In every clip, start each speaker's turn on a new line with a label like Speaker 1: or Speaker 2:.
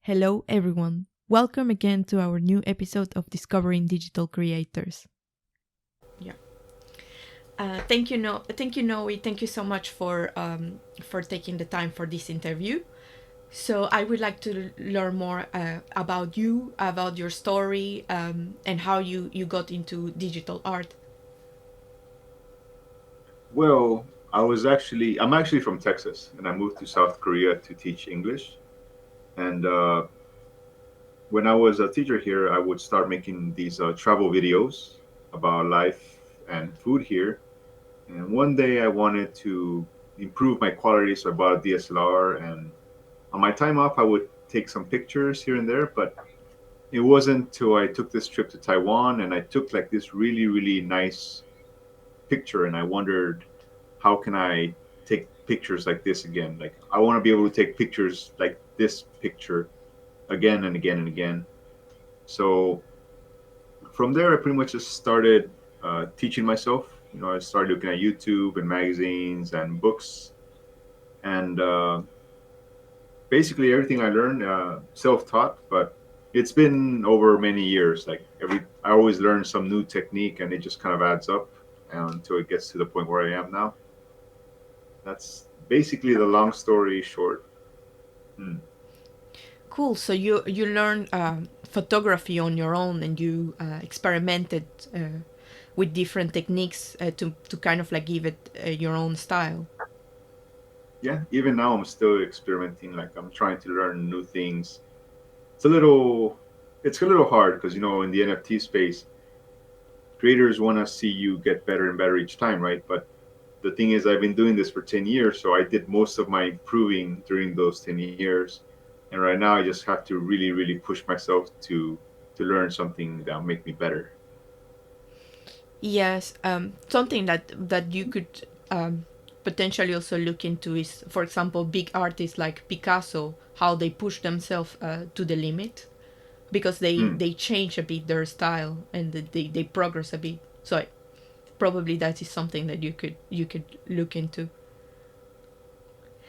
Speaker 1: Hello, everyone. Welcome again to our new episode of Discovering Digital Creators. Yeah. Thank you, Noe. Thank you so much for taking the time for this interview. So I would like to learn more about you, about your story, and how you got into digital art.
Speaker 2: Well, I'm actually from Texas, and I moved to South Korea to teach English. And when I was a teacher here, I would start making these travel videos about life and food here. And one day I wanted to improve my quality, so I bought a DSLR. And on my time off, I would take some pictures here and there. But it wasn't until I took this trip to Taiwan and I took like this really, really nice picture, and I wondered how can I take pictures like this again? Like I want to be able to take pictures like this picture again and again and again. So from there, I pretty much just started teaching myself. I started looking at YouTube and magazines and books, and basically everything I learned self-taught. But it's been over many years. Like I always learn some new technique, and it just kind of adds up until it gets to the point where I am now. That's basically the long story short. Hmm.
Speaker 1: Cool. So you learned photography on your own, and you experimented with different techniques to kind of like give it your own style.
Speaker 2: Yeah, even now I'm still experimenting. Like I'm trying to learn new things. It's a little, it's a little hard because in the NFT space, creators want to see you get better and better each time, right? But the thing is, I've been doing this for 10 years, so I did most of my improving during those 10 years, and right now I just have to really, really push myself to learn something that'll make me better.
Speaker 1: Yes, something that you could potentially also look into is, for example, big artists like Picasso, how they push themselves to the limit because
Speaker 2: Hmm.
Speaker 1: they change a bit their style and they progress a bit. So probably that is something that you could look into.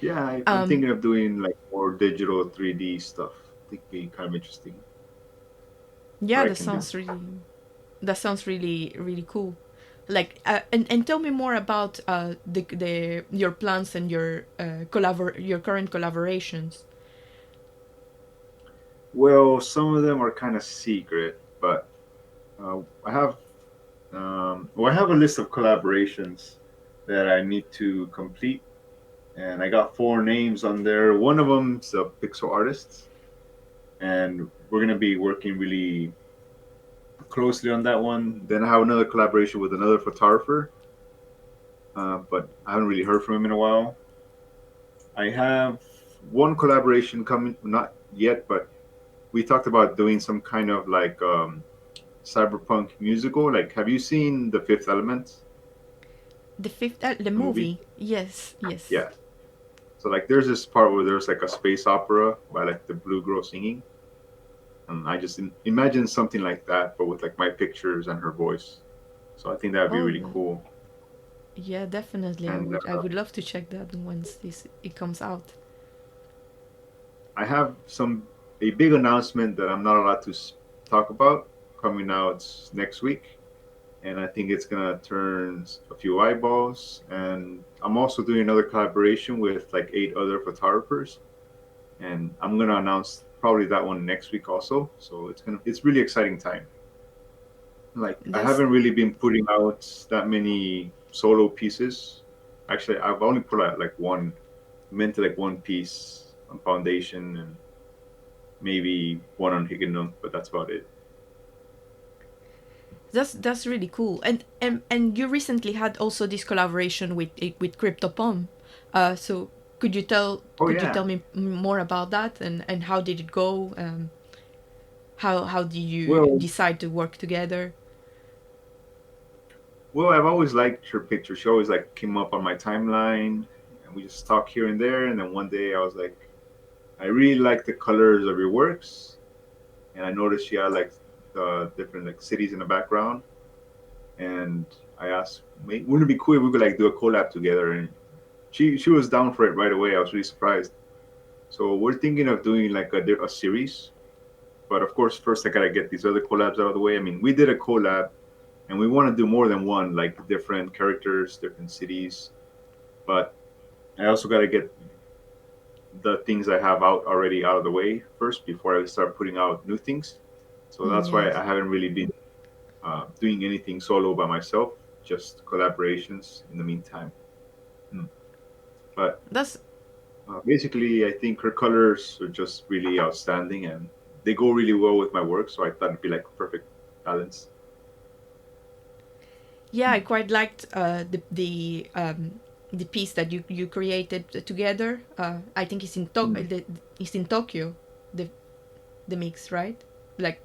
Speaker 2: Yeah, I'm
Speaker 1: Um,
Speaker 2: thinking of doing like more digital 3D stuff. I think it'd be kind of interesting
Speaker 1: yeah,
Speaker 2: what I can do.
Speaker 1: that sounds really really cool. Like and tell me more about the your plans and your current collaborations.
Speaker 2: Well, some of them are kind of secret, but I have a list of collaborations that I need to complete, and I got four names on there. One of them's a pixel artist, and we're gonna be working really closely on that one. Then I have another collaboration with another photographer, but I haven't really heard from him in a while. I have one collaboration coming, not yet, but we talked about doing some kind of like cyberpunk musical. Like, have you seen The Fifth Element,
Speaker 1: The
Speaker 2: the movie?
Speaker 1: movie, yes, yes.
Speaker 2: Yeah. So like, there's this part where there's like a space opera by like the Blue Girl singing, and I just imagine something like that, but with like my pictures and her voice. So I think that would be
Speaker 1: Oh,
Speaker 2: really cool.
Speaker 1: yeah, definitely. I
Speaker 2: And
Speaker 1: would I would love to check that once this it comes out.
Speaker 2: I have some a big announcement that I'm not allowed to talk about coming out next week, and I think it's gonna turn a few eyeballs. And I'm also doing another collaboration with like eight other photographers, and I'm gonna announce probably that one next week also. So it's really exciting time. Like I
Speaker 1: That's
Speaker 2: haven't really been putting out that many solo pieces. Actually, I've only put out like one, meant to like one piece on foundation and maybe one on Higgin, but that's about it.
Speaker 1: that's really cool. And you recently had also this collaboration with CryptoPom. So could you tell
Speaker 2: Oh
Speaker 1: could you
Speaker 2: yeah.
Speaker 1: tell me more about that and how did it go? How did you
Speaker 2: Well,
Speaker 1: decide to work together?
Speaker 2: well, I've always liked her picture. She always like came up on my timeline, and we just talk here and there. And then one day I was like, I really like the colors of your works, and I noticed she had like the different like cities in the background. And I asked, wouldn't it be cool if we could like do a collab together? And she was down for it right away. I was really surprised. So we're thinking of doing like a series. But of course, first I gotta get these other collabs out of the way. I mean, we did a collab, and we want to do more than one, like different characters, different cities. But I also gotta get the things I have out already out of the way first before I start putting out new things. So that's why
Speaker 1: Yes.
Speaker 2: I haven't really been doing anything solo by myself, just collaborations in the meantime. Mm. But
Speaker 1: That's
Speaker 2: basically, I think her colors are just really outstanding and they go really well with my work. So I thought it'd be like perfect balance.
Speaker 1: yeah. I
Speaker 2: Mm.
Speaker 1: quite liked the piece that you created together. I think
Speaker 2: Mm.
Speaker 1: it's in Tokyo, the the mix, right? Like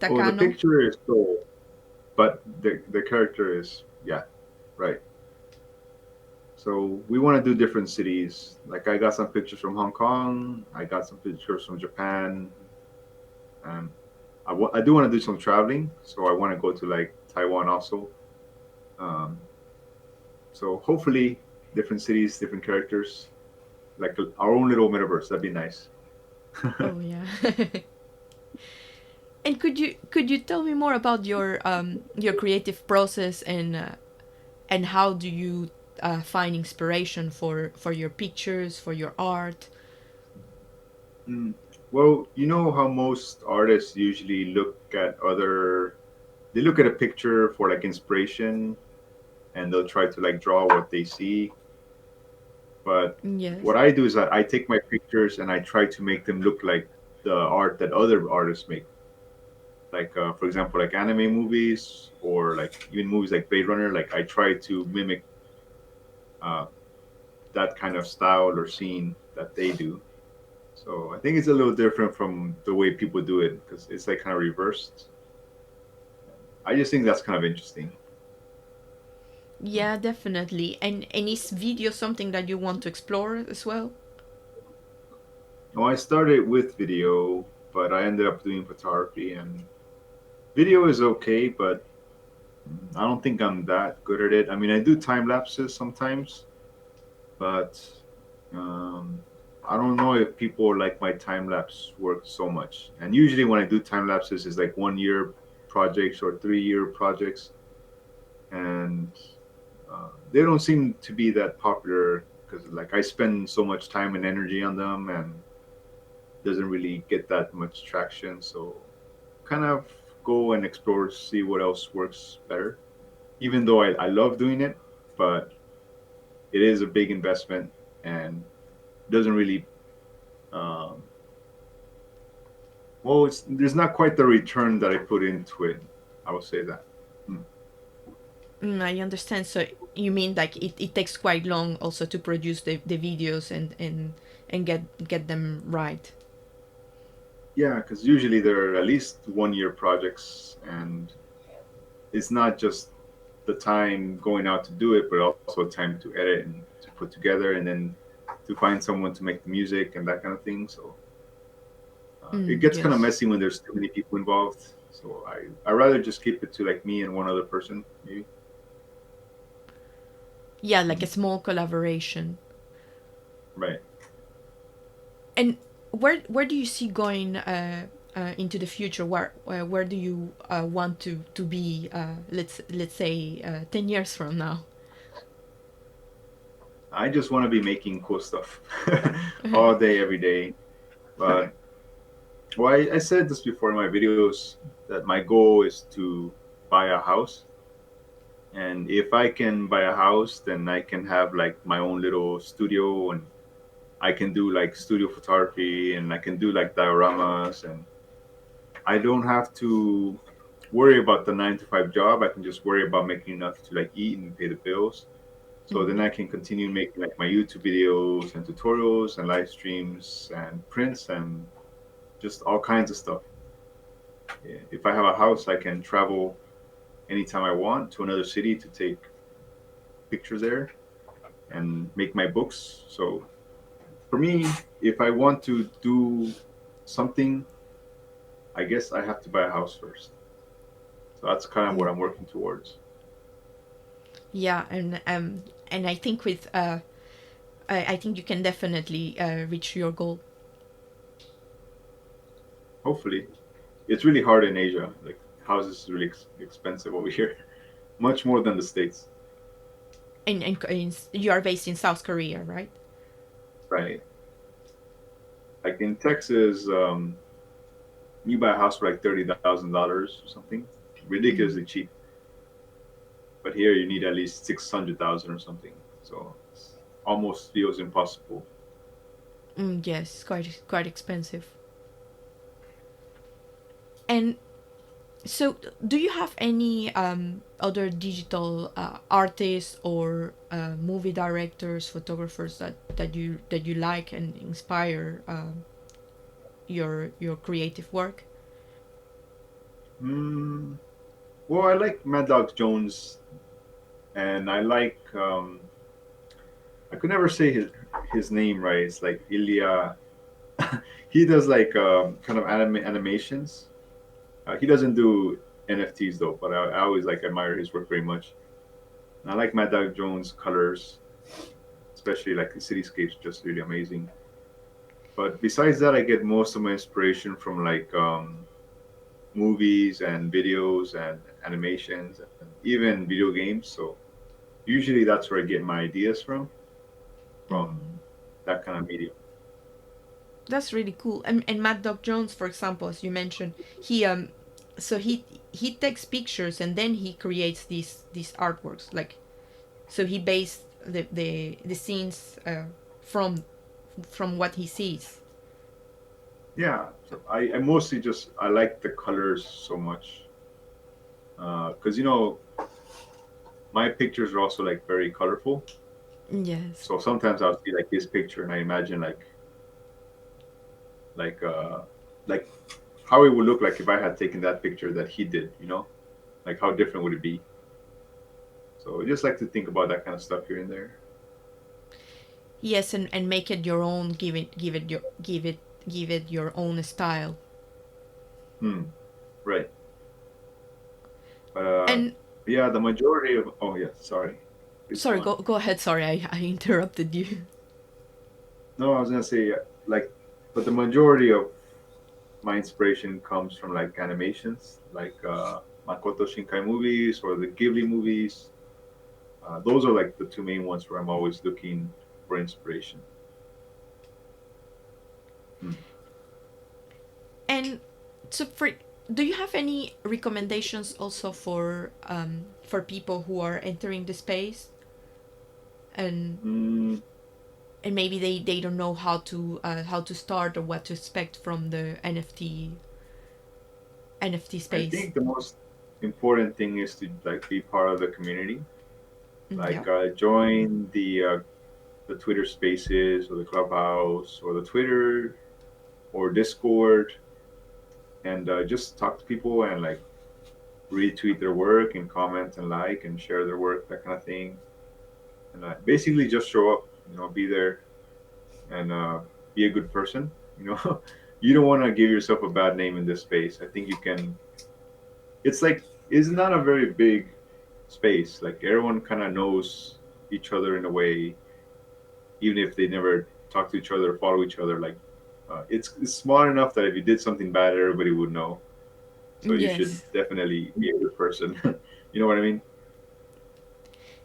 Speaker 2: Oh, the
Speaker 1: Takano.
Speaker 2: picture is cool, but the character is, yeah, right. So we want to do different cities. Like I got some pictures from Hong Kong. I got some pictures from Japan. And I do want to do some traveling. So I want to go to like Taiwan also. Um, so hopefully different cities, different characters, like our own little metaverse. That'd be nice.
Speaker 1: Oh yeah. And could you tell me more about your creative process and how do you find inspiration for your pictures, for your art?
Speaker 2: Mm. Well, you know how most artists usually look at other, they look at a picture for like inspiration and they'll try to like draw what they see. But
Speaker 1: Yes.
Speaker 2: what I do is that I take my pictures and I try to make them look like the art that other artists make. Like, for example, like anime movies or like even movies like Blade Runner. Like, I try to mimic uh, that kind of style or scene that they do. So I think it's a little different from the way people do it because it's like kind of reversed. I just think that's kind of interesting.
Speaker 1: Yeah, definitely. And is video something that you want to explore as well?
Speaker 2: Now, I started with video, but I ended up doing photography, and video is okay, but I don't think I'm that good at it. I mean, I do time lapses sometimes, but um, I don't know if people like my time lapse work so much. And usually, when I do time lapses, it's like 1 year projects or 3 year projects, and they don't seem to be that popular because like I spend so much time and energy on them, and doesn't really get that much traction. So, kind of go and explore, see what else works better. Even though I love doing it, but it is a big investment and doesn't really um, well it's there's not quite the return that I put into it. I would say that. Hmm.
Speaker 1: I understand. So you mean like it takes quite long also to produce the videos and get them right.
Speaker 2: Yeah, because usually they're at least 1 year projects, and it's not just the time going out to do it but also time to edit and to put together and then to find someone to make the music and that kind of thing. So it gets kind of
Speaker 1: Yes.
Speaker 2: messy when there's too many people involved. So I rather just keep it to like me and one other person, maybe.
Speaker 1: Yeah, like a
Speaker 2: Mhm.
Speaker 1: small collaboration.
Speaker 2: Right.
Speaker 1: And where do you see going into the future? Where do you want to be? Let's say 10 years from now.
Speaker 2: I just want to be making cool stuff all day, every day. But well, I said this before in my videos that my goal is to buy a house. And if I can buy a house, then I can have like my own little studio and I can do like studio photography and I can do like dioramas and I don't have to worry about the 9 to 5 job. I can just worry about making enough to like eat and pay the bills. So then
Speaker 1: Mm.
Speaker 2: I can continue making like my YouTube videos and tutorials and live streams and prints and just all kinds of stuff. Yeah. If I have a house, I can travel anytime I want to another city to take pictures there and make my books. So for me, if I want to do something, I guess I have to buy a house first. So that's kind of what
Speaker 1: Mm.
Speaker 2: I'm working towards.
Speaker 1: Yeah, and I think with I think you can definitely reach your goal.
Speaker 2: Hopefully, it's really hard in Asia. Like houses is really expensive over here, much more than the states.
Speaker 1: You are based in South Korea, right?
Speaker 2: Right. Like in Texas, you buy a house for like $30,000 or something, ridiculously cheap. But here you need at least 600,000 or something. So it almost feels impossible.
Speaker 1: Yes, quite expensive. And so, do you have any other digital artists or movie directors, photographers that you like and inspire your creative work?
Speaker 2: Mm, well, I like Mad Dog Jones, and I like I could never say his name right. It's like Ilya. He does like kind of animations. He doesn't do NFTs though, but I always like admire his work very much. And I like Mad Dog Jones' colors, especially like the cityscapes, just really amazing. But besides that, I get most of my inspiration from like movies and videos and animations and even video games. So usually that's where I get my ideas from
Speaker 1: Mm,
Speaker 2: that kind of medium.
Speaker 1: that's really cool. And Matt Dog Jones, for example, as you mentioned, he so he takes pictures and then he creates these artworks. Like, so he based the scenes from from what he sees.
Speaker 2: Yeah, so I mostly just I like the colors so much because my pictures are also like very colorful.
Speaker 1: Yes.
Speaker 2: So sometimes I'll see like his picture and I imagine like like how it would look like if I had taken that picture that he did. Like how different would it be? So I just like to think about that kind of stuff here and there.
Speaker 1: Yes, and make it your own. Give it your own style.
Speaker 2: Hmm. Right. But
Speaker 1: And
Speaker 2: yeah, the majority of yeah, sorry. Please go
Speaker 1: sorry,
Speaker 2: on.
Speaker 1: go ahead. Sorry, I interrupted you.
Speaker 2: No, I was gonna say like, but the majority of my inspiration comes from like animations, like Makoto Shinkai movies or the Ghibli movies. Those are like the two main ones where I'm always looking for inspiration. Hmm.
Speaker 1: And so do you have any recommendations also for people who are entering the space and
Speaker 2: Mm,
Speaker 1: and maybe they don't know how to start or what to expect from the NFT
Speaker 2: I
Speaker 1: space?
Speaker 2: think the most important thing is to like be part of the community,
Speaker 1: Yeah.
Speaker 2: like join the Twitter Spaces or the Clubhouse or the Twitter or Discord, and just talk to people and like retweet their work and comment and like and share their work, that kind of thing. And basically just show up, be there and be a good person. You know, you don't want to give yourself a bad name in this space. I think you can. It's like it's not a very big space. Like everyone kind of knows each other in a way, even if they never talk to each other or follow each other. Like it's small enough that if you did something bad, everybody would know. So you should
Speaker 1: Yes.
Speaker 2: definitely be a good person. You know what I mean?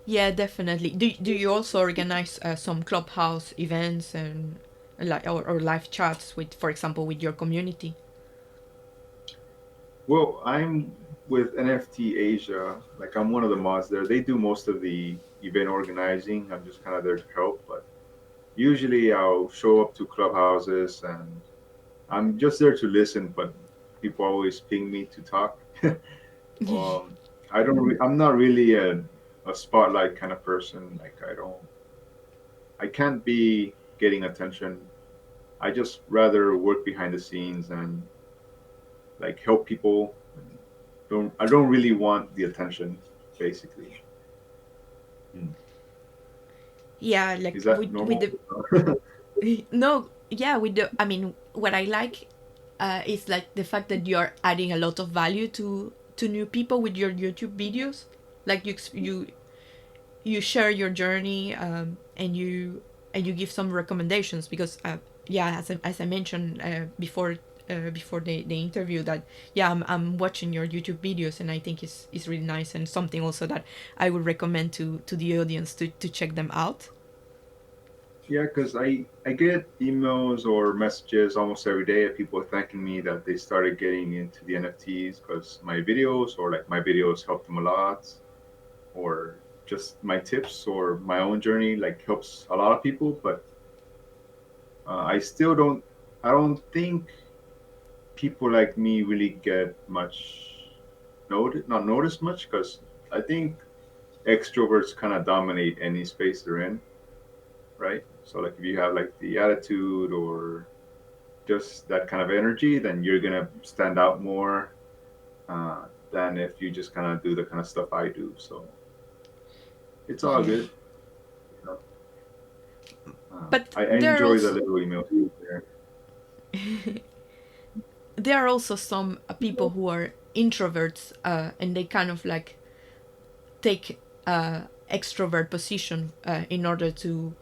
Speaker 1: Yeah, definitely. Do you also organize some clubhouse events and like or live chats with, for example, with your community?
Speaker 2: Well, I'm with NFT Asia. Like I'm one of the mods there. They do most of the event organizing. I'm just kind of there to help. But usually I'll show up to clubhouses and I'm just there to listen. But people always ping me to talk. um, I don't. I'm not really a spotlight kind of person. Like I don't. I can't be getting attention. I just rather work behind the scenes and like help people. I don't really want the attention, basically. Hmm.
Speaker 1: Yeah,
Speaker 2: Is
Speaker 1: like
Speaker 2: that
Speaker 1: with
Speaker 2: normal?
Speaker 1: the no, yeah, with the I mean, what I like is like the fact that you are adding a lot of value to new people with your YouTube videos. Like you share your journey, and you give some recommendations because yeah, as I mentioned before the interview, that yeah, I'm watching your YouTube videos, and I think it's really nice, and something also that I would recommend to the audience to check them out.
Speaker 2: Yeah, because I get emails or messages almost every day of people thanking me that they started getting into the NFTs because my videos, or like my videos helped them a lot, or just my tips or my own journey like helps a lot of people. But I still don't. I don't think people like me really get much not noticed much, because I think extroverts kind of dominate any space they're in, right? So like if you have like the attitude or just that kind of energy, then you're gonna stand out more than if you just kind of do the kind of stuff I do. So it's all
Speaker 1: Yeah,
Speaker 2: good. You know?
Speaker 1: but
Speaker 2: I
Speaker 1: there are
Speaker 2: enjoy the
Speaker 1: also
Speaker 2: little emails there.
Speaker 1: there are also some people who are introverts, and they kind of like take extrovert position in order to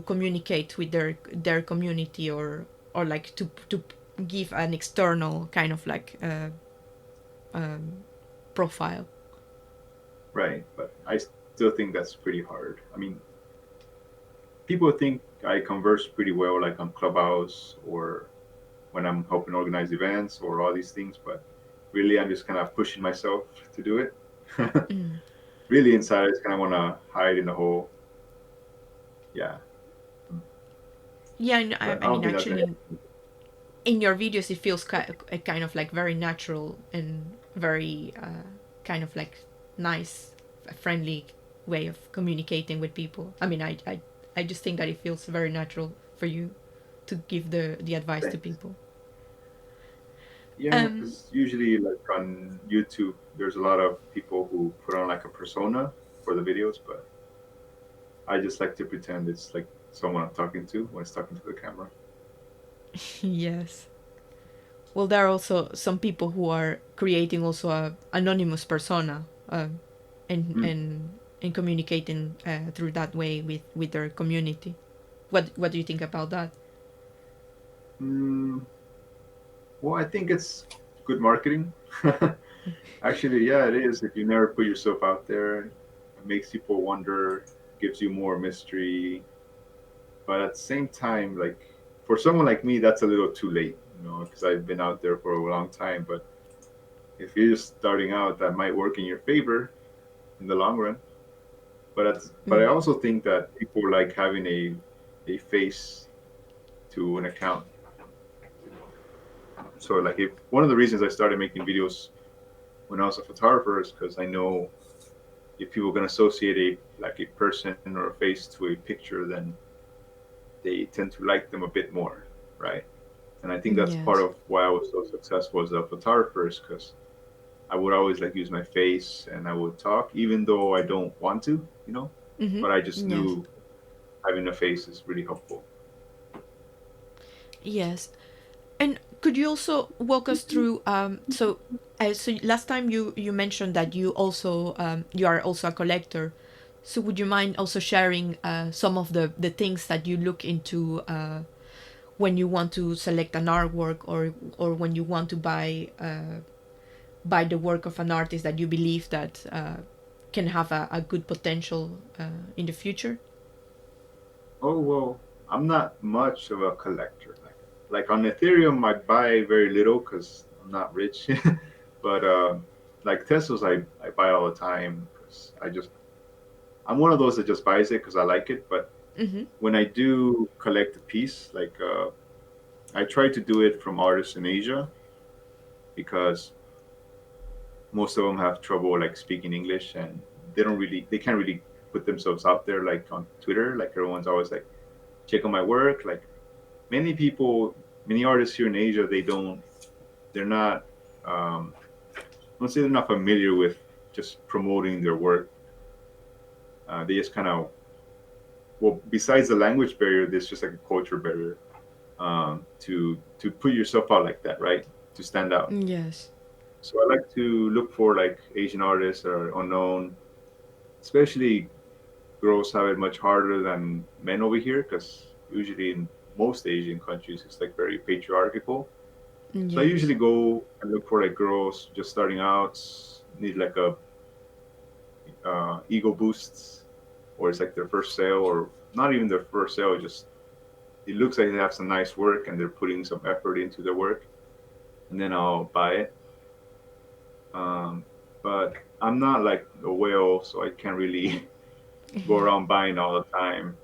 Speaker 1: communicate with their community, or like to give an external kind of like profile.
Speaker 2: Right, but I still think that's pretty hard. I mean, people think I converse pretty well, like on Clubhouse or when I'm helping organize events or all these things, but really I'm just kind of pushing myself to do it.
Speaker 1: Mm.
Speaker 2: Really inside, I just kind of want to hide in a hole. Yeah,
Speaker 1: Yeah, and
Speaker 2: but
Speaker 1: I
Speaker 2: I don't
Speaker 1: mean,
Speaker 2: think that's
Speaker 1: actually,
Speaker 2: anything.
Speaker 1: in your videos, it feels kind of like very natural and very kind of like nice, friendly way of communicating with people. I mean, I just think that it feels very natural for you to give the advice to
Speaker 2: Thanks.
Speaker 1: people.
Speaker 2: Yeah,
Speaker 1: Um,
Speaker 2: because usually, like on YouTube, there's a lot of people who put on like a persona for the videos, but I just like to pretend it's like someone I'm talking to when it's talking to the camera.
Speaker 1: yes. Well, there are also some people who are creating also a anonymous persona, and
Speaker 2: Mm.
Speaker 1: and communicating through that way with their community. What do you think about that?
Speaker 2: Mm, well, I think it's good marketing. Actually, yeah, it is. If you never put yourself out there, it makes people wonder, gives you more mystery. But at the same time, like for someone like me, that's a little too late, because I've been out there for a long time. But if you're just starting out, that might work in your favor in the long run. But I
Speaker 1: Mm.
Speaker 2: also think that people like having a face to an account. So like if one of the reasons I started making videos when I was a photographer is because I know if people can associate a person or a face to a picture, then they tend to like them a bit more, right? And I think that's part
Speaker 1: Yes.
Speaker 2: of why I was so successful as a photographer, is because I would always like use my face and I would talk, even though I don't want to,
Speaker 1: Mm-hmm.
Speaker 2: but I just
Speaker 1: Yes.
Speaker 2: knew having a face is really helpful.
Speaker 1: Yes. And could you also walk us through? So last time you mentioned that you are also a collector. So would you mind also sharing some of the things that you look into when you want to select an artwork, or when you want to buy the work of an artist that you believe that can have a good potential in the future?
Speaker 2: Oh well, I'm not much of a collector. Like on Ethereum, I buy very little because I'm not rich. But like Teslas, I buy all the time because I'm one of those that just buys it because I like it. But
Speaker 1: Mm-hmm.
Speaker 2: when I do collect a piece, like I try to do it from artists in Asia, because most of them have trouble like speaking English, and they can't really put themselves out there like on Twitter. Like everyone's always like, check on my work. Like many artists here in Asia, they're not, I don't say they're not familiar with just promoting their work. They just kind of, well, besides the language barrier, there's just like a culture barrier, to put yourself out like that, right? To stand out.
Speaker 1: Yes.
Speaker 2: So I like to look for like Asian artists that are unknown, especially girls have it much harder than men over here because usually in most Asian countries it's like very patriarchal. So I usually
Speaker 1: Yes.
Speaker 2: go and look for like girls just starting out, need like a ego boosts, or it's like their first sale, or not even their first sale. Just it looks like they have some nice work and they're putting some effort into their work, and then I'll buy it. Um, but I'm not like a whale, so I can't really go around buying all the time.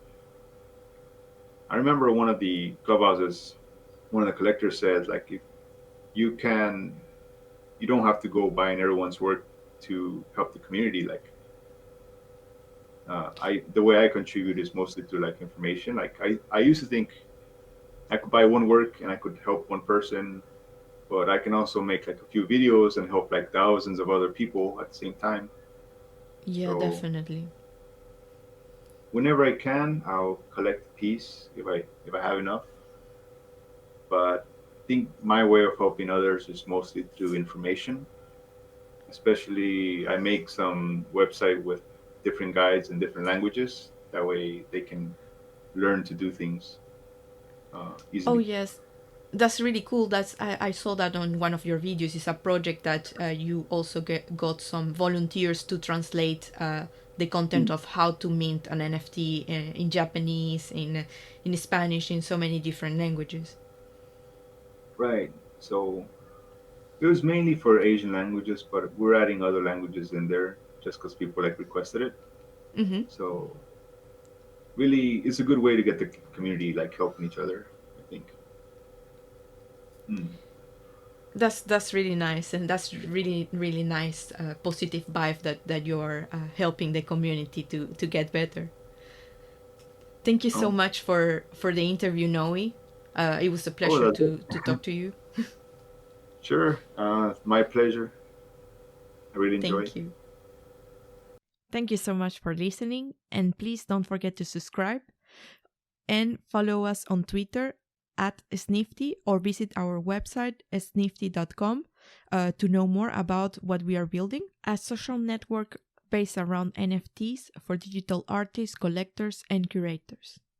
Speaker 2: I remember one of the clubhouses, one of the collectors said, like, if you can, you don't have to go buying everyone's work to help the community. Like, the way I contribute is mostly through like information. Like, I used to think I could buy one work and I could help one person, but I can also make like a few videos and help like thousands of other people at the same time.
Speaker 1: Yeah,
Speaker 2: So
Speaker 1: definitely.
Speaker 2: whenever I can, I'll collect a piece if I have enough. But I think my way of helping others is mostly through information. Especially, I make some website with different guides in different languages. That way, they can learn to do things
Speaker 1: Oh
Speaker 2: easily.
Speaker 1: yes, that's really cool. I saw that on one of your videos. It's a project that you also got some volunteers to translate the content of how to mint an NFT in Japanese, in Spanish, in so many different languages.
Speaker 2: Right. So it was mainly for Asian languages, but we're adding other languages in there just because people like requested it.
Speaker 1: Mm-hmm.
Speaker 2: So really, it's a good way to get the community like helping each other, I think. Hmm.
Speaker 1: That's really nice, and that's really nice positive vibe that you're helping the community to get better. Thank you so
Speaker 2: Oh,
Speaker 1: much for the interview, Noe. It was a
Speaker 2: oh,
Speaker 1: pleasure
Speaker 2: that's
Speaker 1: to
Speaker 2: it.
Speaker 1: talk to you.
Speaker 2: Sure. My pleasure. I really enjoy.
Speaker 1: Thank you. Thank you so much for listening, and please don't forget to subscribe and follow us on Twitter at Snifty, or visit our website snifty.com to know more about what we are building, a social network based around NFTs for digital artists, collectors, and curators.